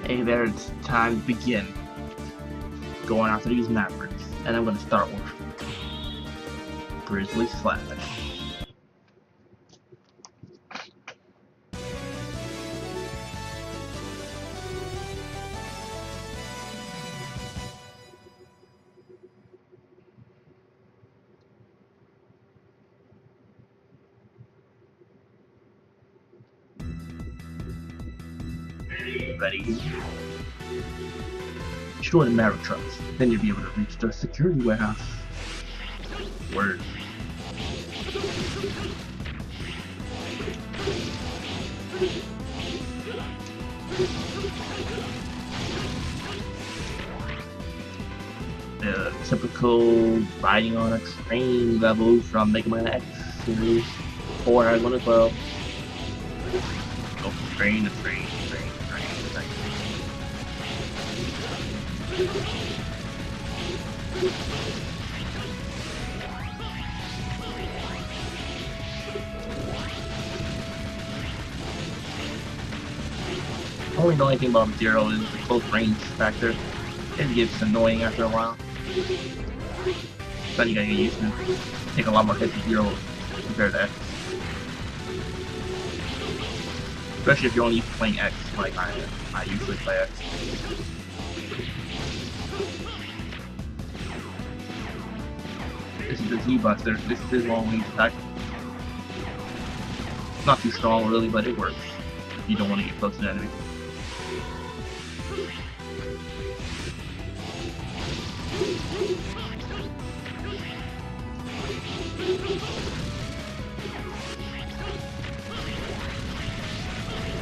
Hey there, it's time to begin. Going after these Mavericks, and I'm gonna start with Grizzly Slash. Ready? Destroy the Maverick trucks, then you'll be able to reach the security warehouse. Word. The typical riding on a train level from Megaman X series 4 has one as well. Go from train to train. Only the only thing about Zero is the close range factor. It gets annoying after a while. Then you gotta get used to it. Take a lot more hits with Zero compared to X. Especially if you're only playing X like I usually play X. This is the Z-Buster. This is his long range attack. It's not too strong really, but it works if you don't want to get close to the enemy.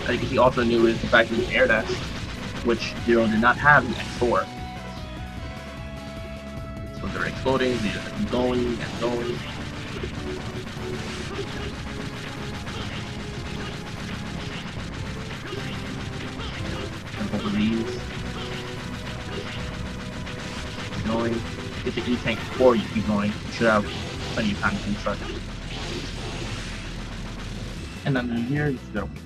I think he also knew is the fact that he air dash, which Zero did not have in X4. So they're exploding, they just keep going and going. And both of these. Keep going. Get the E-tank before you keep going. You should have plenty of time to do such. And then here, you just gotta wait.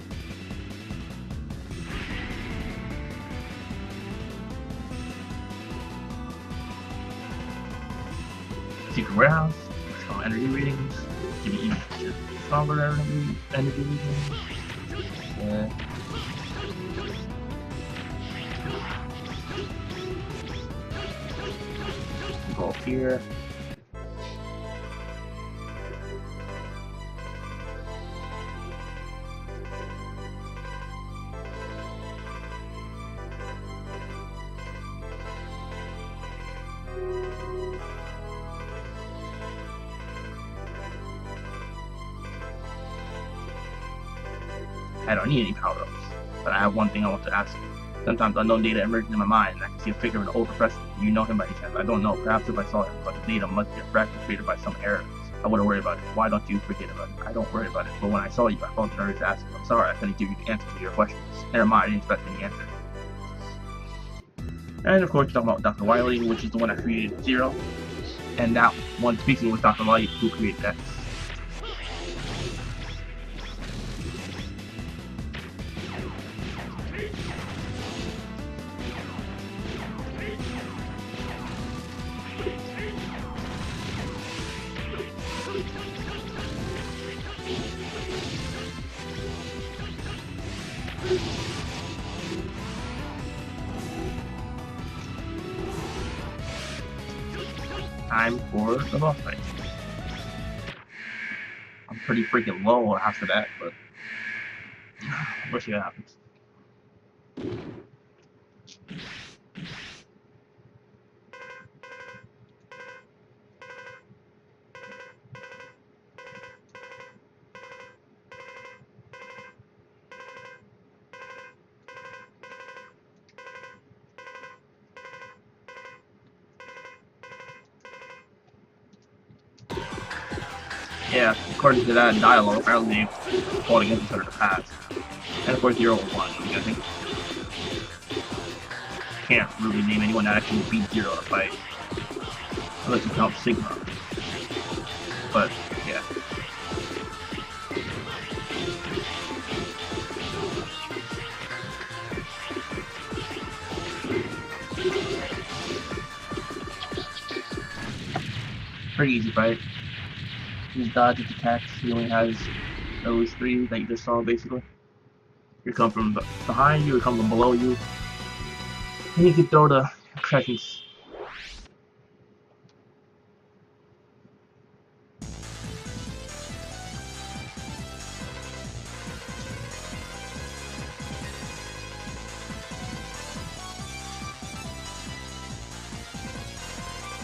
Secret warehouse, strong energy readings, give you even stronger energy readings. Go up here. I don't need any power-ups, but I have one thing I want to ask you. Sometimes unknown data emerges in my mind, and I can see a figure of an old professor. Do you know him by any chance? I don't know. Perhaps if I saw him, but the data must be a fractal created by some error. I wouldn't worry about it. Why don't you forget about it? I don't worry about it, but when I saw you, I felt nervous to ask you. I'm sorry, I couldn't give you the answer to your questions. Never mind, I didn't expect any answer. And of course, you're talking about DuffMcwhalen, which is the one that created Zero. And that one speaking with Dr. Light, who created X. Time for the boss fight. I'm pretty freaking low after that, but we'll see what happens. Yeah, according to that dialogue, apparently they fought against each other in the past. And of course, Zero was one. I think can't really name anyone that actually beat Zero in a fight, unless you count Sigma. But yeah. Pretty easy fight. His dodge attacks, he only has those 3 that you just saw basically. You come from behind you, you come from below you. And you can throw the presence.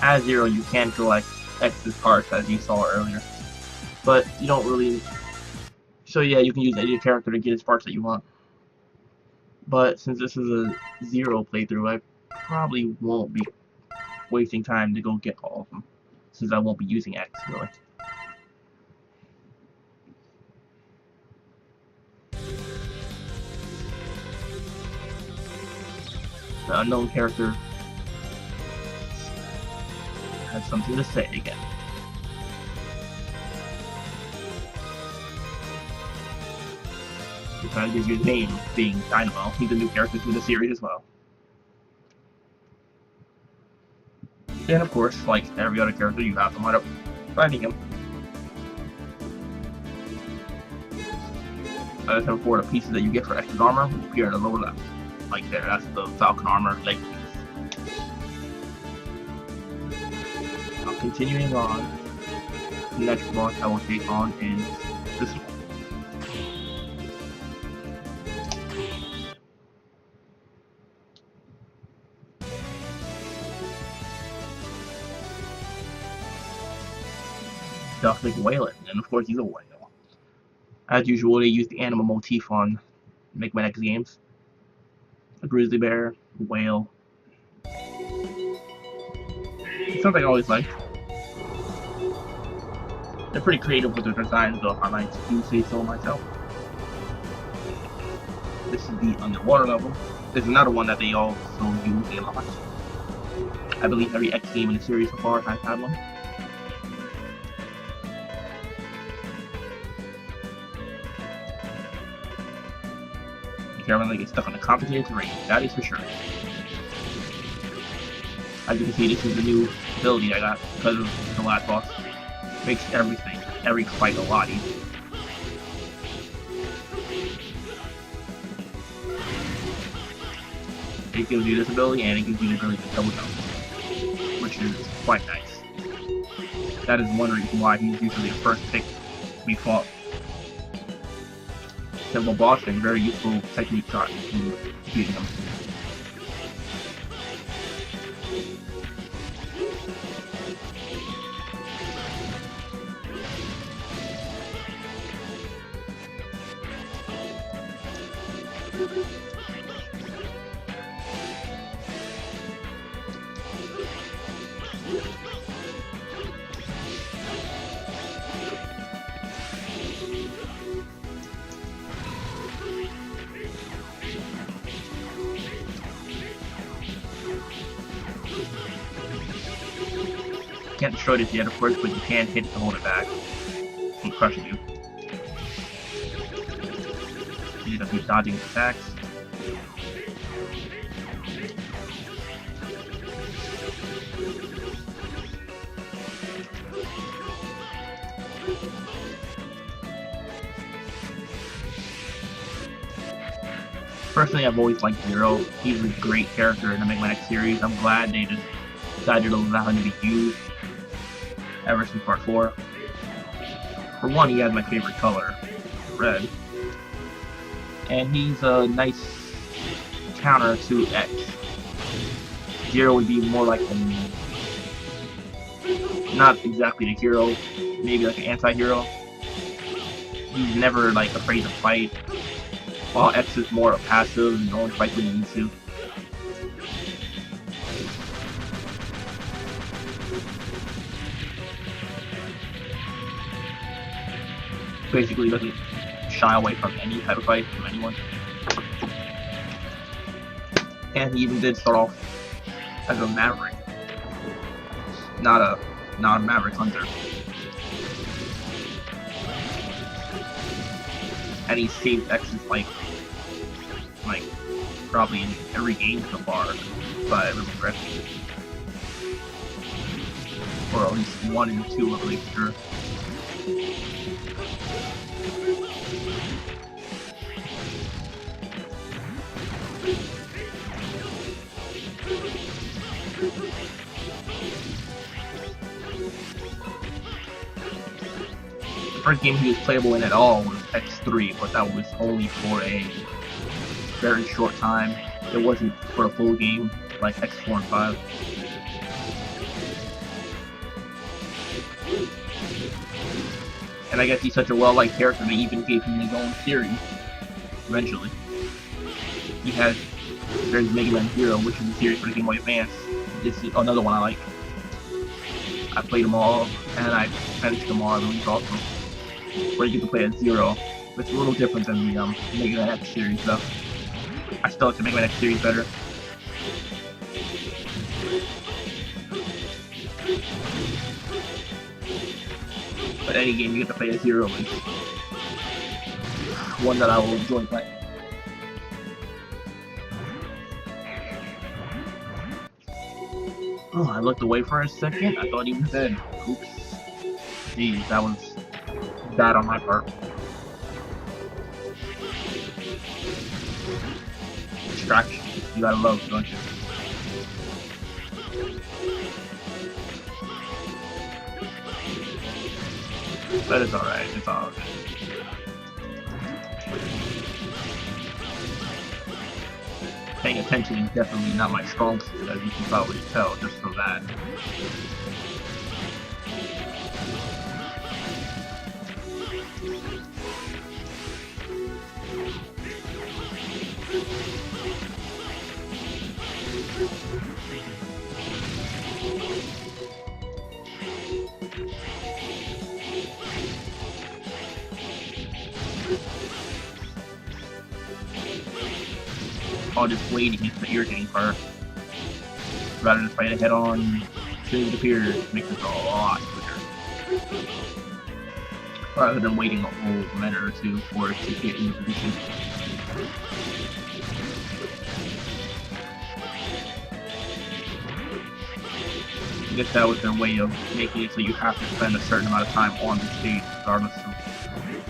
As Zero, you can collect X's parts as you saw earlier, but you don't really. So yeah, you can use any character to get his parts that you want. But since this is a Zero playthrough, I probably won't be wasting time to go get all of them, since I won't be using X really. The unknown character has something to say again. It kind of gives you his name, being Dynamo. He's a new character to the series as well. And of course, like every other character, you have to wind up finding him. As for the pieces that you get for extra armor, appear in the lower left. Like there, that's the Falcon armor leg piece. Now continuing on, the next boss I will take on is this one. DuffMcwhalen, and of course he's a whale. As usual, they use the animal motif on Megaman games. A grizzly bear, a whale. It's something I always liked. They're pretty creative with their designs, though, I might do say so myself. This is the underwater level. There's another one that they also use a lot. I believe every X game in the series so far has had one. Careful not get stuck on the complicated terrain, that is for sure. As you can see, this is the new ability I got because of the last boss. Makes every fight a lot easier. It gives you this ability and it gives you the ability to double jump, which is quite nice. That is one reason why he's usually the first pick to be fought. Simple boss and very useful technique shot in beating him. Can't destroy this yet, of course, but you can hit to hold it back from crushing you. You just keep dodging its attacks. Personally, I've always liked Zero. He's a great character in the Enigmatic series. I'm glad they just decided to allow him to be used ever since part 4. For one, he has my favorite color, red. And he's a nice counter to X. Zero would be more like not exactly the hero, maybe like an anti-hero. He's never like afraid to fight, while X is more passive and only fights when he needs to. Basically doesn't shy away from any type of fight from anyone. And he even did start off as a maverick, not a maverick hunter. And he saved X's life, like probably in every game so far, if I remember correctly. or at least 1 and 2, I'm pretty sure. The first game he was playable in at all was X3, but that was only for a very short time. It wasn't for a full game like X4 and 5. And I guess he's such a well-liked character they even gave him his own series eventually. There's Megaman 0, which is a series for the Game Boy Advance. This is another one I like. I played them all, and I finished them all, I believe, also. Where you get to play as Zero. It's a little different than the Megaman X series, though. I still like the Megaman X series better. But any game you get to play as Zero is one that I will enjoy playing. Oh, I looked away for a second. I thought he was dead. Oops. Jeez, that was bad on my part. Distraction. You gotta love, don't you? But it's alright. It's all good. Paying attention is definitely not my strong suit, as you can probably tell just from that. All this waiting is the irritating part. Rather than fight it head on, as soon as it appears, makes it a lot quicker. Rather than waiting a whole minute or two for it to get into position. I guess that was their way of making it so you have to spend a certain amount of time on the stage, regardless of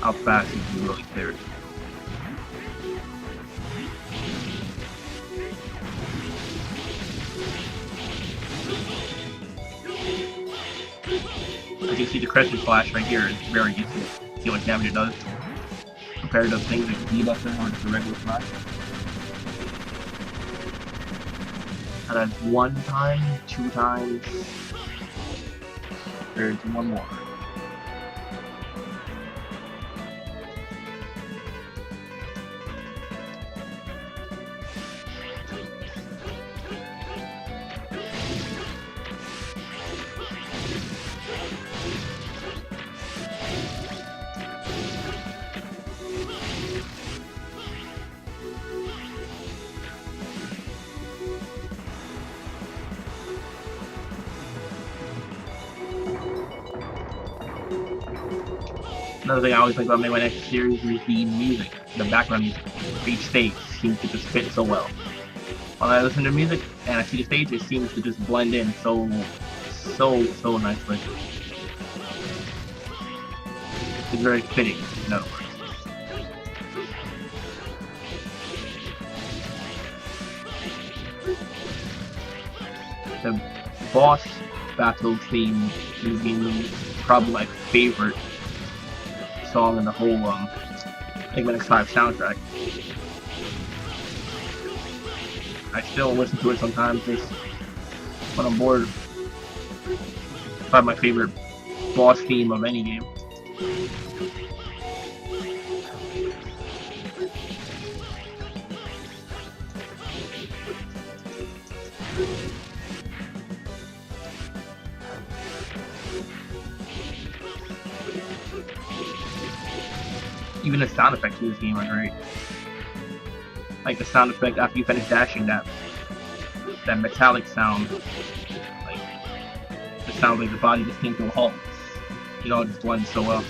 how fast you can really clear it. As you see, the Grizzly Slash right here is very useful. See how much damage it does compared to things like the Buster or just a regular Slash. And that's 1 time, 2 times. There's 1 more. Another thing I always like about Megaman X series is the music, the background music. Each stage seems to just fit so well. When I listen to music and I see the stage, it seems to just blend in so nicely. It's very fitting, in other words. The boss battle theme in the game is probably my favorite song in the whole Enigmatic 5 soundtrack. I still listen to it sometimes just when I'm bored. It's probably my favorite boss theme of any game. Even the sound effects in this game are great. Like the sound effect after you finish dashing, that metallic sound, like it sounds like the body just came to a halt. You know, it just blends so well.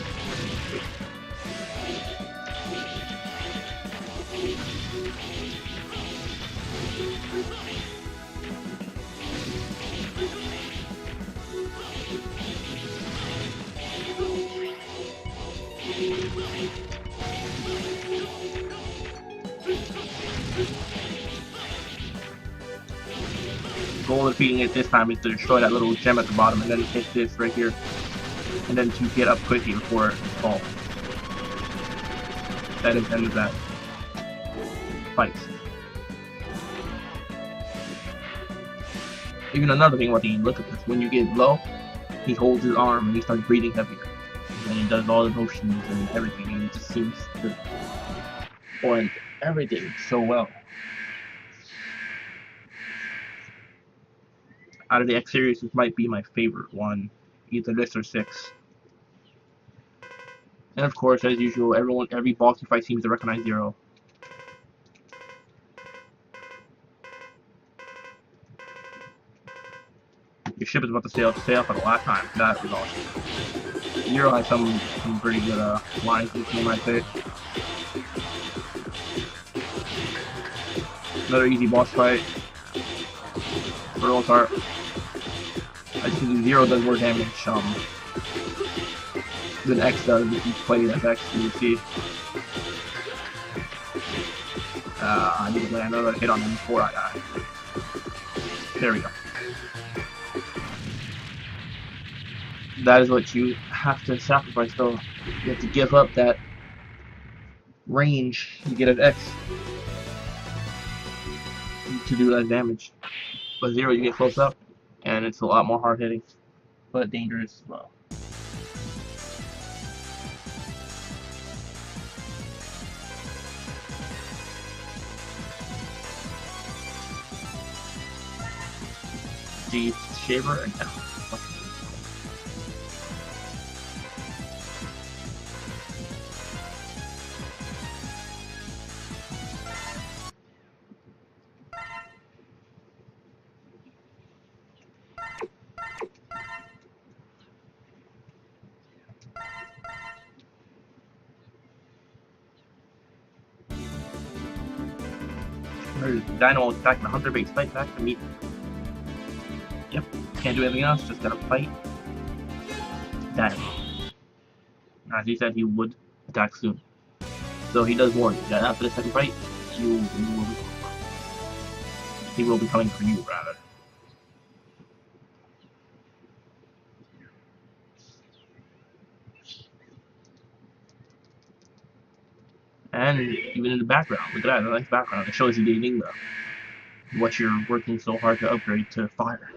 The goal of defeating it this time is to destroy that little gem at the bottom and then hit this right here. And then to get up quickly before it falls. That is the end of that fight. Even another thing about the look at this, when you get low, he holds his arm and he starts breathing heavier. And he does all the motions and everything, and it just seems to blend everything so well. Out of the X series, this might be my favorite one, either this or 6. And of course, as usual, every boss you fight seems to recognize Zero. Your ship is about to sail for the last time. That is awesome. Zero has some pretty good lines in this game, I'd say. Another easy boss fight. For the most part. I think Zero does more damage than X does if you play it as X, you see. I need to land another hit on him before I die. There we go. That is what you have to sacrifice though. You have to give up that range you get at X to do less damage. But Zero you get close up and it's a lot more hard hitting, but dangerous as well. G Shaver and F. There's Dynamo attacking the Hunter base fight back to meet. Yep, can't do anything else, just gotta fight Dynamo. As he said he would attack soon. So he does warn you that after the second fight, he will be coming for you, rather. And even in the background, look at that, a nice background. It shows you the Enigma, what you're working so hard to upgrade to fire.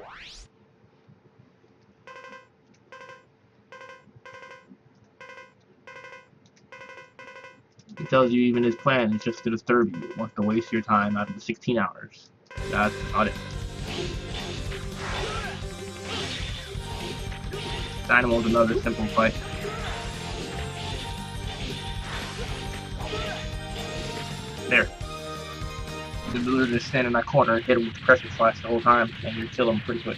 It tells you even his plan is just to disturb you, wants to waste your time out of the 16 hours. That's not it. Dynamo's another simple fight. There. You can literally just stand in that corner and hit him with the pressure slash the whole time, and you kill him pretty quick.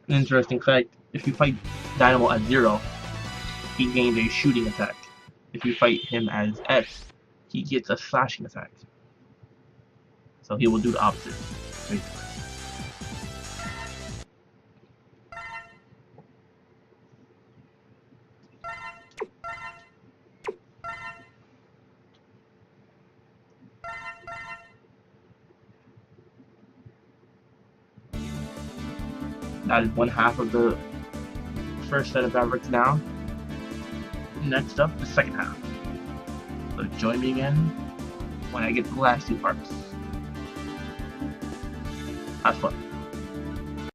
An interesting fact, if you fight Dynamo at 0, he gains a shooting attack. If you fight him as X, he gets a slashing attack. So he will do the opposite, basically. That is one half of the first set of fabrics down. Next up, the second half. So join me again when I get the last 2 parts. Have fun.